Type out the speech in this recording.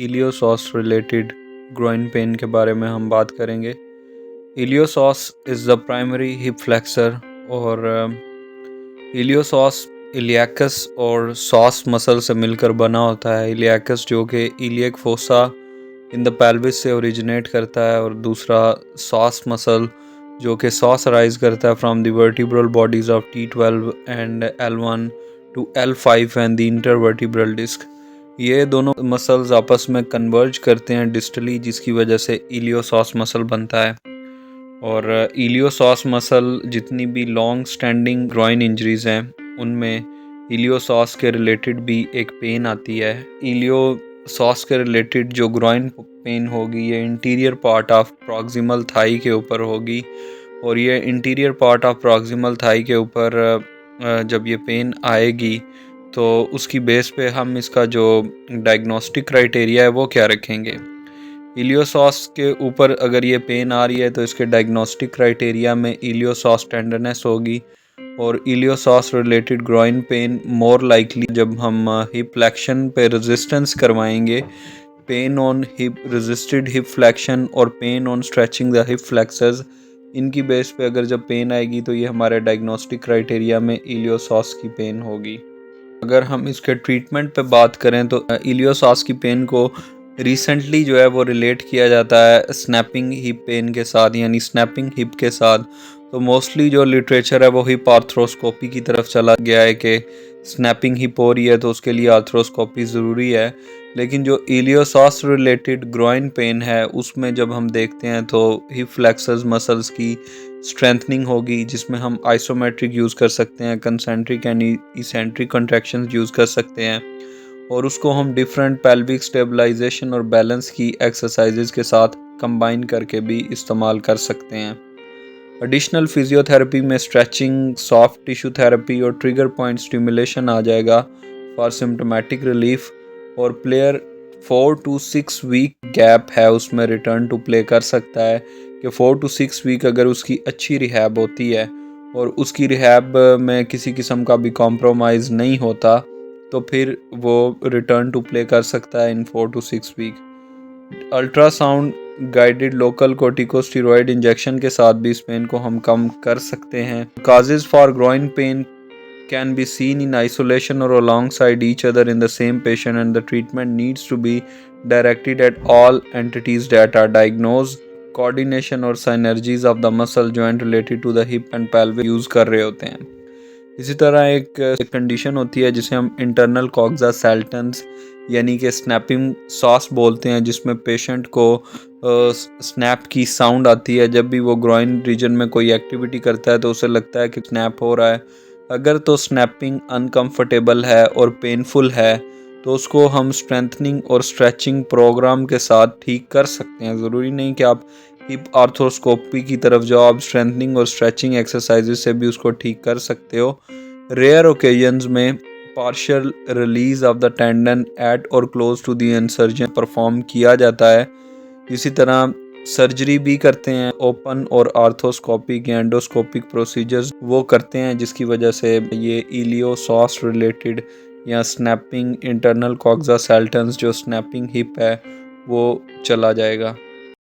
Iliopsoas related groin pen के बारे में हम बात करेंगे। Iliopsoas is the primary hip flexor और इलियोसॉस इलियाकस और सॉस मसल से मिलकर बना होता है। इलियाकस जो कि iliac fossa in the pelvis से ओरिजिनेट करता है और दूसरा सॉस मसल जो कि सॉस राइज करता है from the vertebral bodies of T12 and L1 to L5 and the intervertebral disc. ये दोनों मसल्स आपस में कन्वर्ज करते हैं डिस्टली, जिसकी वजह से इलियोसॉस मसल बनता है। और इलियोसॉस मसल जितनी भी लॉन्ग स्टैंडिंग ग्रॉइन इंजरीज हैं उनमें इलियोसॉस के रिलेटेड भी एक पेन आती है। इलियोसॉस के रिलेटेड जो ग्रॉइन पेन होगी ये interior part of proximal thigh के ऊपर होगी और ये interior part of proximal thigh के ऊपर जब ये पेन आएगी तो उसकी बेस पे हम इसका जो डायग्नोस्टिक क्राइटेरिया है वो क्या रखेंगे। इलियोसॉस के ऊपर अगर ये पेन आ रही है तो इसके डायग्नोस्टिक क्राइटेरिया में इलियोसॉस टेंडरनेस होगी और iliopsoas related groin pain more likely जब हम हिप फ्लेक्शन पे रेजिस्टेंस करवाएंगे, pain on hip resisted hip flexion और pain on stretching the hip flexors, इनकी बेस पे अगर जब पेन आएगी तो ये हमारे डायग्नोस्टिक क्राइटेरिया में इलियोसॉस की पेन होगी। अगर हम इसके ट्रीटमेंट पे बात करें तो इलियोसॉस की पेन को रिसेंटली जो है वो रिलेट किया जाता है स्नैपिंग हिप पेन के साथ, यानी स्नैपिंग हिप के साथ। तो मोस्टली जो लिटरेचर है वो हिप आर्थ्रोस्कोपी की तरफ चला गया है कि स्नैपिंग हिप हो रही है तो उसके लिए आर्थ्रोस्कोपी ज़रूरी है। लेकिन जो इलियोसॉस रिलेटेड ग्रॉइन पेन है उसमें जब हम देखते हैं तो हिप फ्लेक्सर्स मसल्स की स्ट्रेंथनिंग होगी, जिसमें हम आइसोमेट्रिक यूज़ कर सकते हैं, concentric and eccentric contractions use कर सकते हैं और उसको हम डिफरेंट पेल्विक स्टेबलाइजेशन और बैलेंस की एक्सरसाइजेज के साथ कंबाइन करके भी इस्तेमाल कर सकते हैं। एडिशनल फिजियोथेरेपी में स्ट्रेचिंग, सॉफ्ट टिश्यू थेरेपी और ट्रिगर पॉइंट स्टिमुलेशन आ जाएगा फॉर सिम्टोमेटिक रिलीफ। और प्लेयर 4 to 6 वीक गैप है उसमें रिटर्न टू प्ले कर सकता है कि 4 to 6 वीक अगर उसकी अच्छी रिहैब होती है और उसकी रिहैब में किसी किस्म का भी कॉम्प्रोमाइज़ नहीं होता तो फिर वो रिटर्न टू प्ले कर सकता है in 4 to 6 week. Ultrasound guided local corticosteroid injection के साथ भी इस पेन को हम कम कर सकते हैं। Causes for groin pain can be seen in isolation or alongside each other in the same patient, and the treatment needs to be directed at all entities that are diagnosed, coordination और synergies of the muscle joint related to the hip and pelvic use कर रहे होते हैं। इसी तरह एक condition होती है जिसे हम इंटरनल कॉक्सा सैल्टेंस यानी कि स्नैपिंग सॉस बोलते हैं, जिसमें पेशेंट को स्नैप की साउंड आती है जब भी वो ग्रॉइन रीजन में कोई एक्टिविटी करता है तो उसे लगता है कि स्नैप हो रहा है। अगर तो स्नैपिंग अनकंफर्टेबल है और पेनफुल है तो उसको हम स्ट्रेंथनिंग और स्ट्रेचिंग प्रोग्राम के साथ ठीक कर सकते हैं। ज़रूरी नहीं कि आप हिप आर्थ्रोस्कोपी की तरफ जाओ, आप स्ट्रेंथनिंग और स्ट्रेचिंग एक्सरसाइजेस से भी उसको ठीक कर सकते हो। रेयर ओकेजन्स में partial release of the tendon at और close to the insertion perform किया जाता है। इसी तरह सर्जरी भी करते हैं, ओपन और आर्थोस्कोपिक या एंडोस्कोपिक प्रोसीजर्स वो करते हैं, जिसकी वजह से ये इलियोसॉस रिलेटेड या स्नैपिंग इंटरनल कॉक्सा सैल्टेंस जो स्नैपिंग हिप है वो चला जाएगा।